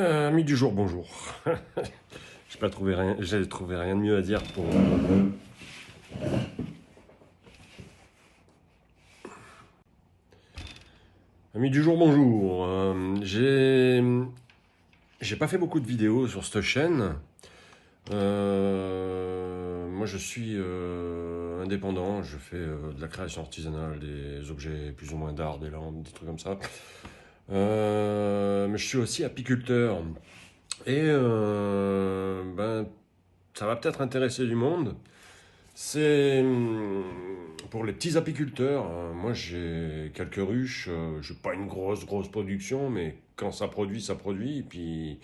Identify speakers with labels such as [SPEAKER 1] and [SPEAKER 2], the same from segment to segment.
[SPEAKER 1] Amis du jour, bonjour. J'ai trouvé rien de mieux à dire pour. Amis du jour, bonjour. J'ai pas fait beaucoup de vidéos sur cette chaîne. Moi, je suis indépendant. Je fais de la création artisanale, des objets plus ou moins d'art, des lampes, des trucs comme ça. Mais je suis aussi apiculteur. Et ça va peut-être intéresser du monde. C'est pour les petits apiculteurs. Moi, j'ai quelques ruches. Je n'ai pas une grosse production, mais quand ça produit, ça produit. Et puis,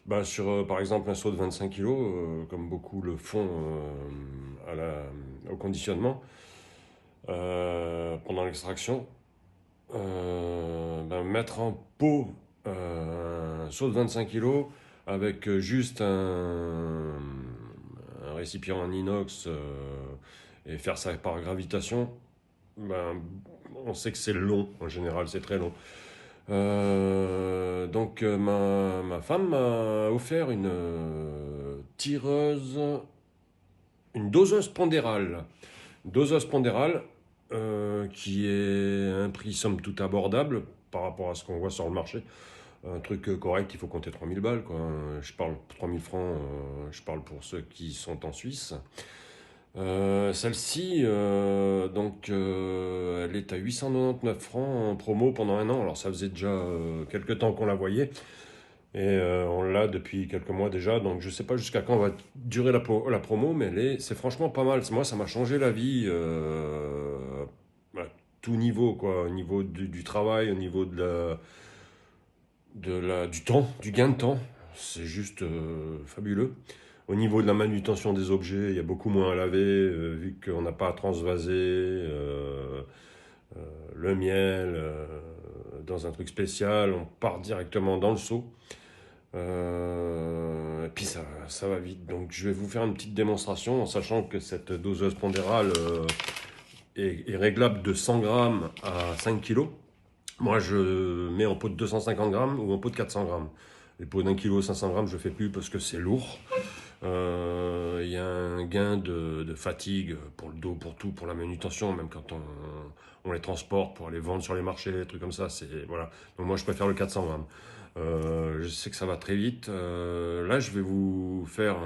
[SPEAKER 1] par exemple, un seau de 25 kilos, comme beaucoup le font au conditionnement, pendant l'extraction, mettre en pot un seau de 25 kilos avec juste un récipient en inox et faire ça par gravitation, on sait que c'est long, en général c'est très long. Ma femme m'a offert une tireuse, une doseuse pondérale. Doseuse pondérale qui est un prix somme toute abordable par rapport à ce qu'on voit sur le marché. Un truc correct, il faut compter 3000 balles, quoi. Je parle 3000 francs, je parle pour ceux qui sont en Suisse. Celle-ci, elle est à 899 francs en promo pendant un an. Alors ça faisait déjà quelques temps qu'on la voyait. Et on l'a depuis quelques mois déjà. Donc je sais pas jusqu'à quand va durer la promo, mais c'est franchement pas mal. Moi, ça m'a changé la vie à tout niveau, quoi. Au niveau du travail, au niveau du temps, du gain de temps. C'est juste fabuleux. Au niveau de la manutention des objets, il y a beaucoup moins à laver, vu qu'on n'a pas à transvaser le miel dans un truc spécial. On part directement dans le seau. Et puis ça va vite. Donc je vais vous faire une petite démonstration en sachant que cette doseuse pondérale est réglable de 100 grammes à 5 kilos. Moi, je mets en pot de 250 grammes ou en pot de 400 grammes. Les pots d'1 kg 500 grammes, je ne fais plus parce que c'est lourd. Il y a un gain de fatigue pour le dos, pour tout, pour la manutention, même quand on les transporte pour aller vendre sur les marchés, des trucs comme ça. Voilà. Donc moi, je préfère le 400 grammes. Je sais que ça va très vite. Là, je vais vous faire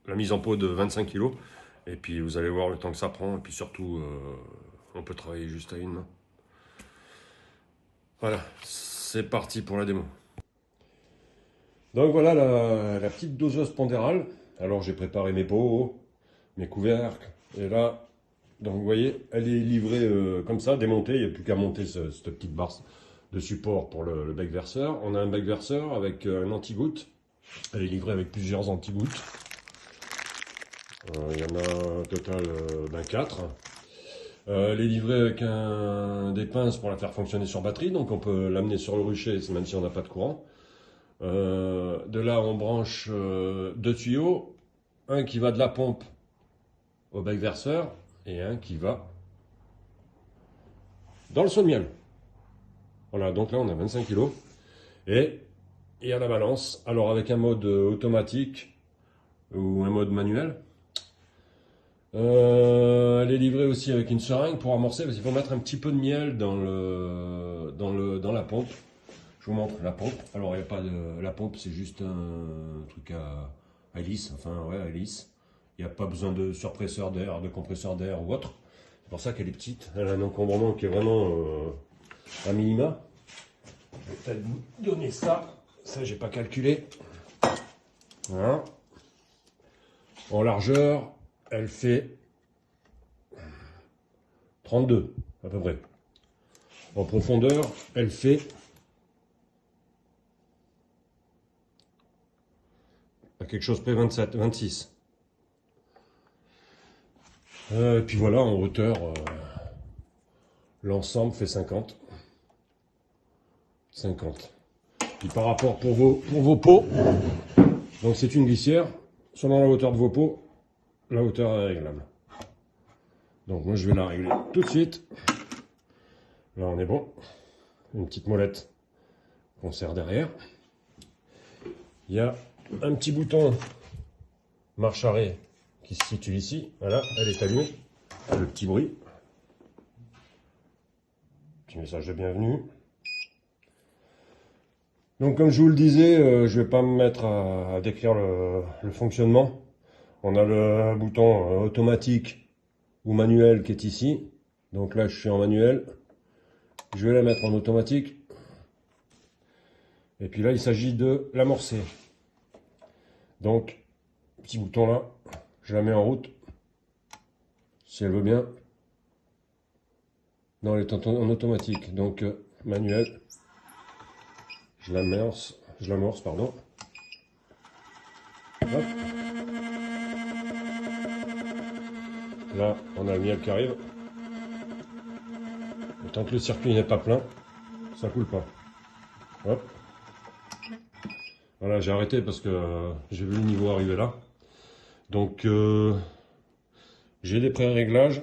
[SPEAKER 1] la mise en pot de 25 kg. Et puis vous allez voir le temps que ça prend. Et puis surtout, on peut travailler juste à une main. Voilà, c'est parti pour la démo. Donc voilà la petite doseuse pondérale. Alors j'ai préparé mes pots, mes couvercles. Et là, donc vous voyez, elle est livrée comme ça, démontée. Il n'y a plus qu'à monter cette petite barre de support pour le bec verseur. On a un bec verseur avec un anti-goutte. Elle est livrée avec plusieurs anti-gouttes. Il y en a un total 4. Elle est livrée avec des pinces pour la faire fonctionner sur batterie, donc on peut l'amener sur le rucher même si on n'a pas de courant. De là, on branche 2 tuyaux, un qui va de la pompe au bec verseur et un qui va dans le seau de miel. Voilà, donc là on a 25 kg. Et à la balance, alors avec un mode automatique ou un mode manuel. Elle est livrée aussi avec une seringue pour amorcer, parce qu'il faut mettre un petit peu de miel dans la pompe. Je vous montre la pompe. Alors il n'y a pas de la pompe, c'est juste un truc à hélice, enfin ouais, à hélice. Il n'y a pas besoin de surpresseur d'air, de compresseur d'air ou autre. C'est pour ça qu'elle est petite. Elle a un encombrement qui est vraiment à minima. Je vais peut-être vous donner ça. Ça, j'ai pas calculé. Voilà. En largeur, elle fait 32 à peu près. En profondeur, elle fait à quelque chose près 27, 26. Et puis voilà, en hauteur, l'ensemble fait 50. 50. Et par rapport pour vos pots, donc c'est une glissière, selon la hauteur de vos pots, la hauteur est réglable. Donc moi je vais la régler tout de suite. Là, on est bon. Une petite molette qu'on serre derrière. Il y a un petit bouton marche arrêt qui se situe ici. Voilà, elle est allumée. Le petit bruit. Petit message de bienvenue. Donc comme je vous le disais, je vais pas me mettre à décrire le fonctionnement. On a le bouton automatique ou manuel qui est ici. Donc là je suis en manuel. Je vais la mettre en automatique. Et puis là il s'agit de l'amorcer. Donc, petit bouton là, je la mets en route. Si elle veut bien. Non, elle est en automatique. Donc manuel. Je l'amorce, pardon. Hop. Là, on a le miel qui arrive. Et tant que le circuit n'est pas plein, ça coule pas. Hop. Voilà, j'ai arrêté parce que j'ai vu le niveau arriver là. Donc, j'ai des pré-réglages.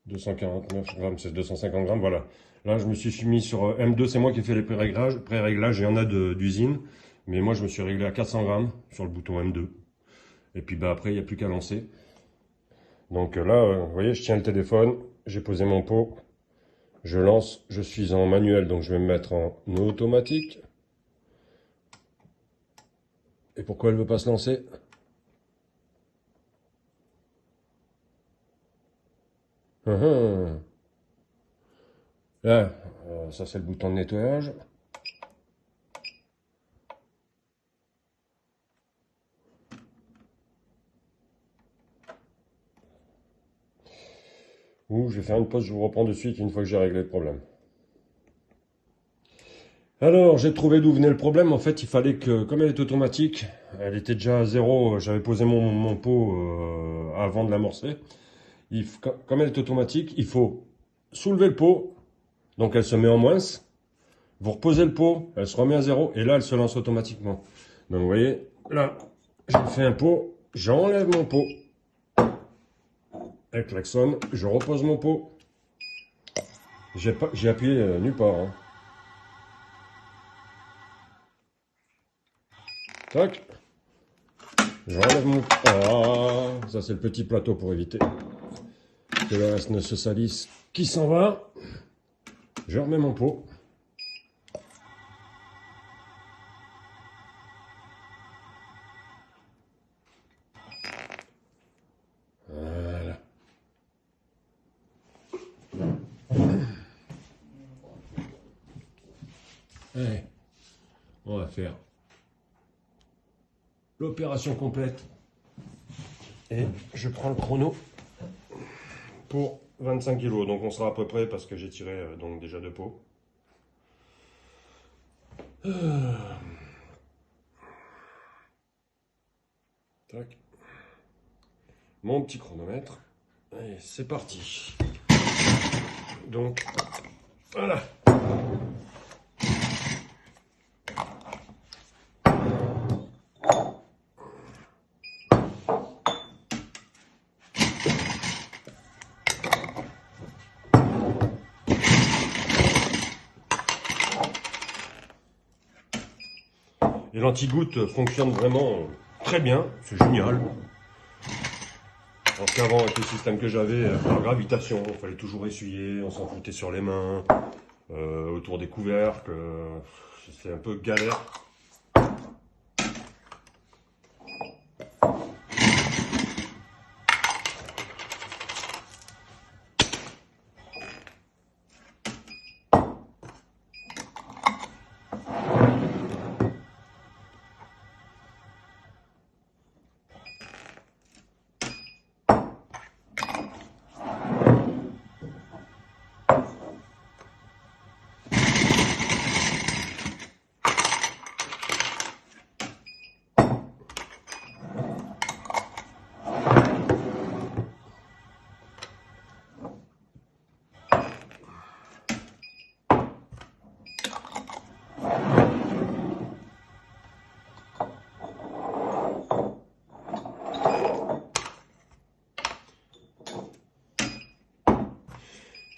[SPEAKER 1] 249 grammes, c'est 250 grammes, voilà. Là, je me suis mis sur M2, c'est moi qui ai fait les pré-réglages. Il y en a d'usine. Mais moi, je me suis réglé à 400 grammes sur le bouton M2. Et puis, bah, après, il n'y a plus qu'à lancer. Donc là, vous voyez, je tiens le téléphone, j'ai posé mon pot, je lance, je suis en manuel, donc je vais me mettre en automatique. Et pourquoi elle ne veut pas se lancer? Là, ça c'est le bouton de nettoyage. Je vais faire une pause, je vous reprends de suite une fois que j'ai réglé le problème. Alors, j'ai trouvé d'où venait le problème. En fait, il fallait que, comme elle est automatique, elle était déjà à 0, j'avais posé mon pot avant de l'amorcer. Comme elle est automatique, il faut soulever le pot, donc elle se met en moins. Vous reposez le pot, elle se remet à 0, et là, elle se lance automatiquement. Donc, vous voyez, là, j'ai fait un pot, j'enlève mon pot. Elle klaxonne, je repose mon pot. J'ai appuyé nulle part. Hein. Tac. J'enlève mon... Ah, ça c'est le petit plateau pour éviter que le reste ne se salisse. Qui s'en va? Je remets mon pot. Voilà. Allez, on va faire l'opération complète. Et je prends le chrono pour 25 kg. Donc on sera à peu près parce que j'ai tiré donc déjà 2 pots. Tac. Mon petit chronomètre. Allez, c'est parti. Donc, voilà. Et l'anti-goutte fonctionne vraiment très bien, c'est génial. Parce qu'avant, avec le système que j'avais, par gravitation, il fallait toujours essuyer, on s'en foutait sur les mains, autour des couvercles, c'est un peu galère.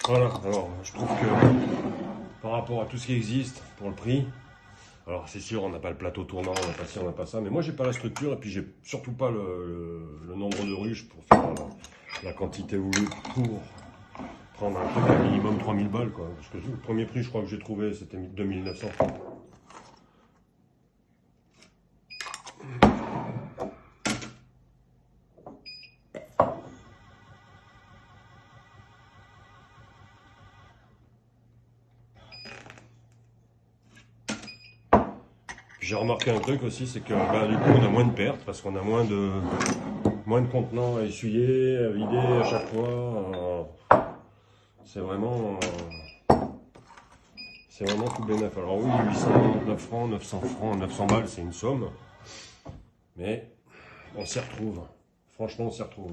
[SPEAKER 1] Voilà, alors je trouve que par rapport à tout ce qui existe pour le prix, alors c'est sûr, on n'a pas le plateau tournant, on n'a pas ci, on n'a pas ça, mais moi j'ai pas la structure et puis j'ai surtout pas le nombre de ruches pour faire la quantité voulue pour prendre un truc à minimum 3000 balles quoi. Parce que le premier prix je crois que j'ai trouvé c'était 2900. J'ai remarqué un truc aussi, c'est que bah, du coup on a moins de pertes parce qu'on a moins de contenants à essuyer, à vider à chaque fois. C'est vraiment, c'est vraiment tout bénef. Alors oui, 899 francs, 900 francs, 900 balles, c'est une somme, mais on s'y retrouve. Franchement, on s'y retrouve.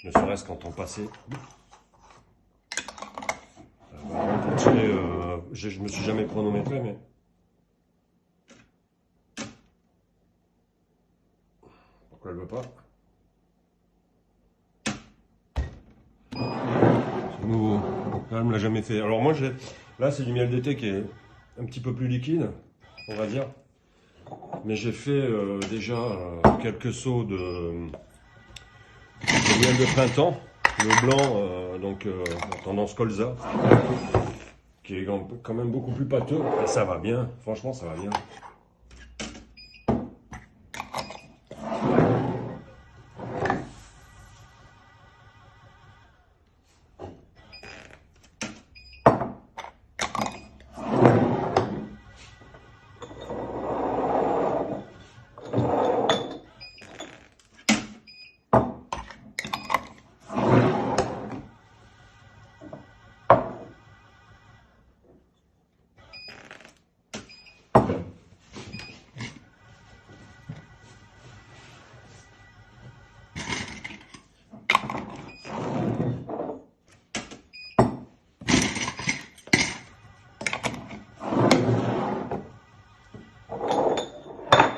[SPEAKER 1] Ne serait-ce qu'en temps passé. Je me suis jamais chronométré, mais pourquoi elle veut pas? C'est nouveau. Là, elle me l'a jamais fait. Alors moi, là, c'est du miel d'été qui est un petit peu plus liquide, on va dire. Mais j'ai fait déjà quelques seaux de miel de printemps, le blanc, tendance colza, qui est quand même beaucoup plus pâteux. Et ça va bien, franchement, ça va bien.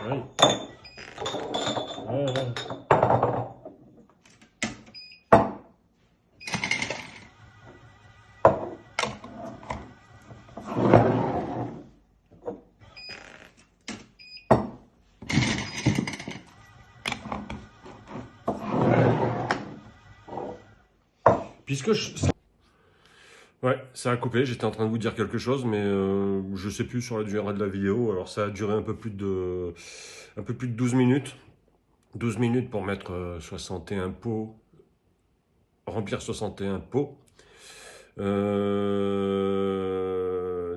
[SPEAKER 1] Oui. Ouais, ouais. Puisque ouais, ça a coupé, j'étais en train de vous dire quelque chose, mais je sais plus sur la durée de la vidéo. Alors ça a duré un peu plus de 12 minutes. 12 minutes pour mettre 61 pots, remplir 61 pots.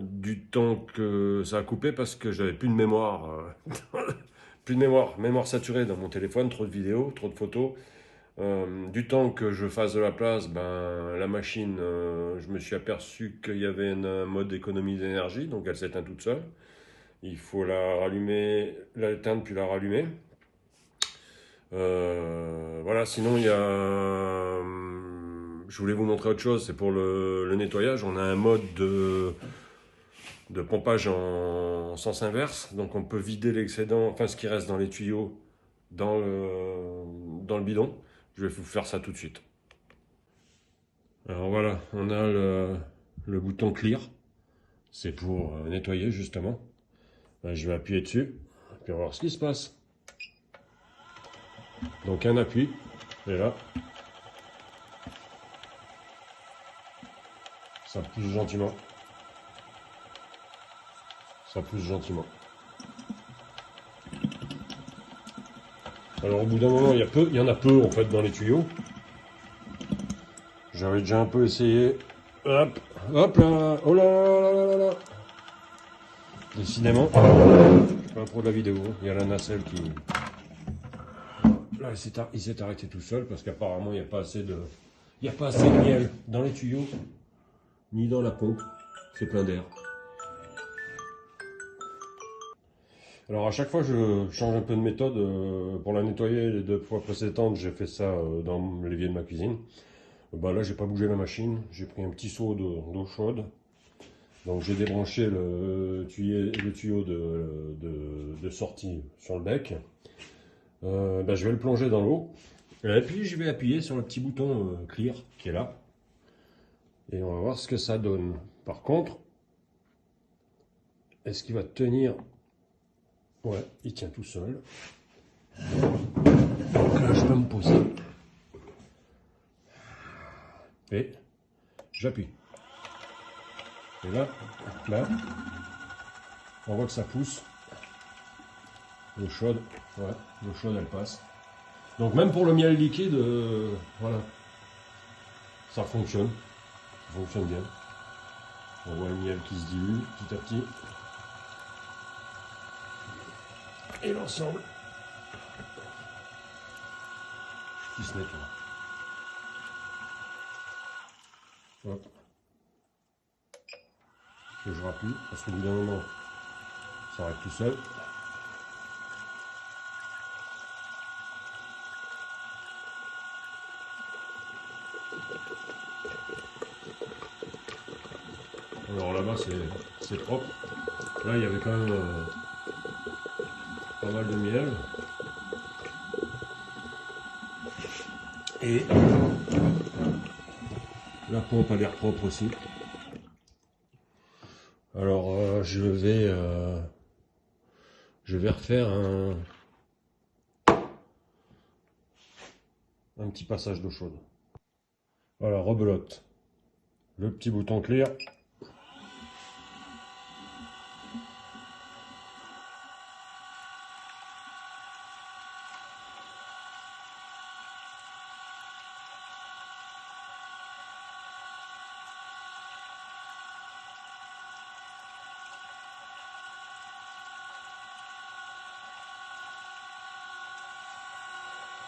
[SPEAKER 1] Du temps que ça a coupé parce que j'avais plus de mémoire. Plus de mémoire saturée dans mon téléphone, trop de vidéos, trop de photos. Du temps que je fasse de la place, ben, la machine, je me suis aperçu qu'il y avait un mode économie d'énergie, donc elle s'éteint toute seule. Il faut la rallumer, l'éteindre puis la rallumer. Voilà, sinon il y a... je voulais vous montrer autre chose, c'est pour le nettoyage. On a un mode de pompage en sens inverse, donc on peut vider l'excédent, enfin ce qui reste dans les tuyaux, dans le bidon. Je vais vous faire ça tout de suite. Alors voilà, on a le bouton clear, c'est pour nettoyer justement. Là, je vais appuyer dessus, puis on va voir ce qui se passe. Donc un appui, et là, ça pousse gentiment. Ça pousse gentiment. Alors au bout d'un moment, il y en a peu en fait dans les tuyaux. J'avais déjà un peu essayé. Hop, hop là, oh là là là là là. Décidément, je suis pas un pro de la vidéo. Il y a la nacelle qui... Là, il s'est arrêté tout seul parce qu'apparemment il n'y a pas assez de... Il n'y a pas assez de miel dans les tuyaux, ni dans la pompe. C'est plein d'air. Alors à chaque fois je change un peu de méthode. Pour la nettoyer les 2 fois précédentes, j'ai fait ça dans l'évier de ma cuisine. Bah là j'ai pas bougé la machine, j'ai pris un petit seau d'eau chaude. Donc j'ai débranché le tuyau de sortie sur le bec. Bah, je vais le plonger dans l'eau. Et puis je vais appuyer sur le petit bouton clear qui est là. Et on va voir ce que ça donne. Par contre, est-ce qu'il va tenir? Ouais, il tient tout seul. Donc là, je peux me poser. Et j'appuie. Et là, on voit que ça pousse. L'eau chaude, ouais, l'eau chaude elle passe. Donc même pour le miel liquide, voilà, ça fonctionne bien. On voit le miel qui se dilue petit à petit. Et l'ensemble qui se nettoie. Hop. Que je rappuie parce qu'au bout d'un moment, ça arrête tout seul. Alors là-bas c'est propre. Là il y avait quand même pas mal de miel. Et la pompe a l'air propre aussi. Alors je vais refaire un petit passage d'eau chaude. Voilà, rebelote. Le petit bouton clear.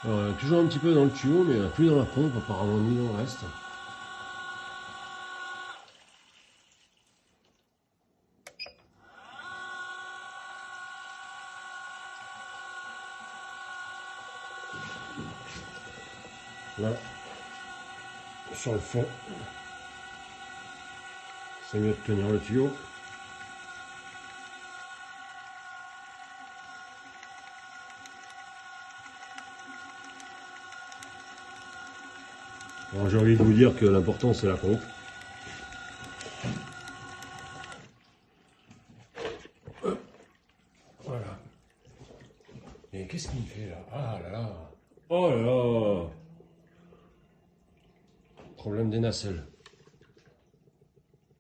[SPEAKER 1] Alors, toujours un petit peu dans le tuyau, mais plus dans la pompe, apparemment ni dans le reste. Là, sur le fond, c'est mieux de tenir le tuyau. J'ai envie de vous dire que l'important c'est la pompe. Voilà. Et qu'est-ce qu'il fait là? Ah là là. Oh là là. Problème des nacelles.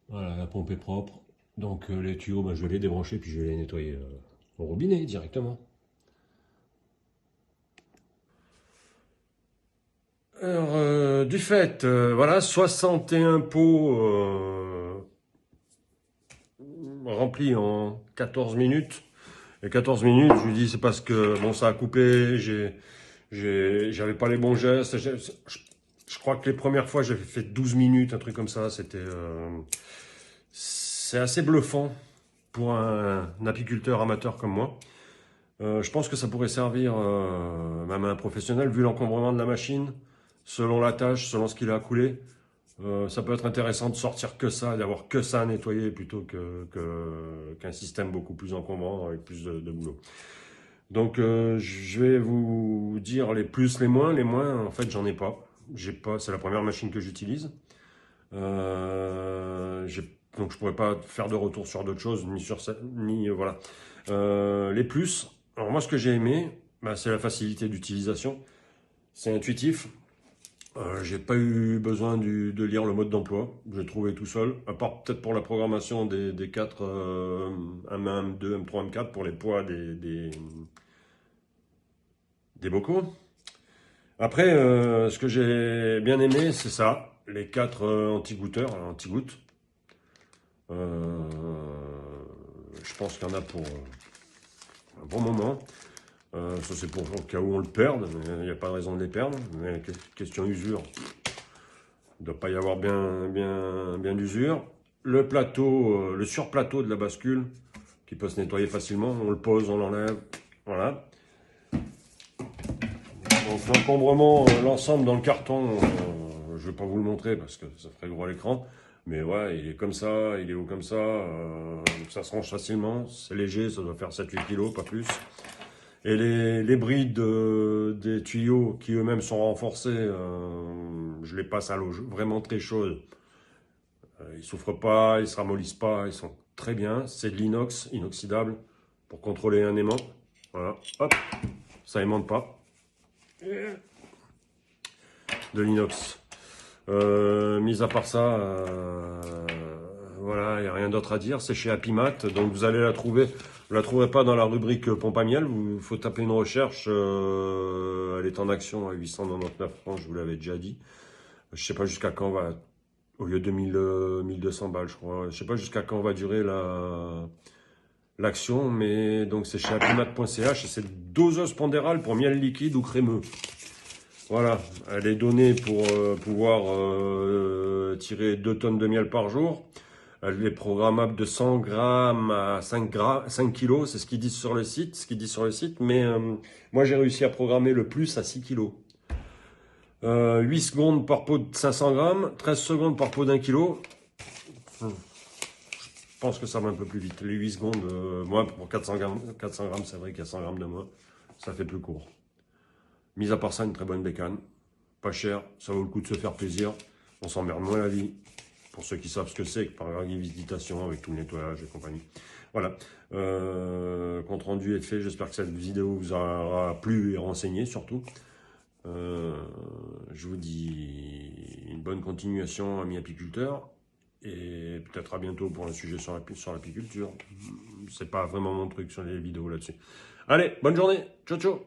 [SPEAKER 1] Voilà, la pompe est propre. Donc les tuyaux, je vais les débrancher puis je vais les nettoyer au robinet directement. Alors, du fait, voilà, 61 pots remplis en 14 minutes. Et 14 minutes, je lui dis, c'est parce que, bon, ça a coupé, j'avais pas les bons gestes. Je crois que les premières fois, j'avais fait 12 minutes, un truc comme ça. C'est assez bluffant pour un apiculteur amateur comme moi. Je pense que ça pourrait servir même à un professionnel, vu l'encombrement de la machine, selon la tâche, selon ce qu'il a à couler. Ça peut être intéressant de sortir que ça, d'avoir que ça à nettoyer plutôt qu'un système beaucoup plus encombrant avec plus de boulot. Donc je vais vous dire les plus, les moins. Les moins, en fait, j'en ai pas. C'est la première machine que j'utilise. Donc je pourrais pas faire de retour sur d'autres choses, ni sur ça, ni voilà. Les plus, alors moi ce que j'ai aimé, c'est la facilité d'utilisation. C'est intuitif. J'ai pas eu besoin de lire le mode d'emploi. J'ai trouvé tout seul, à part peut-être pour la programmation des 4 M1, M2, M3, M4 pour les poids des bocaux. Après, ce que j'ai bien aimé, c'est ça, les 4 anti-goutteurs, anti-gouttes. Je pense qu'il y en a pour un bon moment. Ça c'est pour au cas où on le perde, mais il n'y a pas de raison de les perdre. Mais question usure, il ne doit pas y avoir bien d'usure. Le plateau, le surplateau de la bascule, qui peut se nettoyer facilement, on le pose, on l'enlève, voilà. Donc l'encombrement, l'ensemble dans le carton, je ne vais pas vous le montrer parce que ça ferait gros à l'écran. Mais ouais, il est comme ça, il est haut comme ça se range facilement, c'est léger, ça doit faire 7-8 kg, pas plus. Et les brides des tuyaux qui eux-mêmes sont renforcés, je les passe à l'eau vraiment très chaude. Ils souffrent pas, ils se ramollissent pas, ils sont très bien. C'est de l'inox, inoxydable, pour contrôler un aimant. Voilà, hop, ça aimante pas. De l'inox. Mis à part ça, voilà, il n'y a rien d'autre à dire. C'est chez Happymat, donc vous allez la trouver. Vous la trouverez pas dans la rubrique pompe à miel. Il faut taper une recherche. Elle est en action à 899 francs, je vous l'avais déjà dit. Je sais pas jusqu'à quand va, au lieu de 1200 balles, je crois. Je sais pas jusqu'à quand va durer l'action, mais donc c'est chez happymat.ch et c'est doseuse pondérale pour miel liquide ou crémeux. Voilà, elle est donnée pour pouvoir tirer 2 tonnes de miel par jour. Elle est programmable de 100 grammes à 5 kilos, c'est ce qu'ils disent sur le site, mais moi j'ai réussi à programmer le plus à 6 kilos. 8 secondes par pot de 500 grammes, 13 secondes par pot d'1 kilo. Je pense que ça va un peu plus vite. Les 8 secondes, moi pour 400 grammes, c'est vrai qu'il y a 100 grammes de moins, ça fait plus court. Mis à part ça, une très bonne bécane. Pas cher, ça vaut le coup de se faire plaisir. On s'emmerde moins la vie. Pour ceux qui savent ce que c'est, par visitation avec tout le nettoyage et compagnie. Voilà. Compte rendu est fait. J'espère que cette vidéo vous aura plu et renseigné surtout. Je vous dis une bonne continuation, amis apiculteurs. Et peut-être à bientôt pour un sujet sur l'apiculture. C'est pas vraiment mon truc sur les vidéos là-dessus. Allez, bonne journée. Ciao, ciao.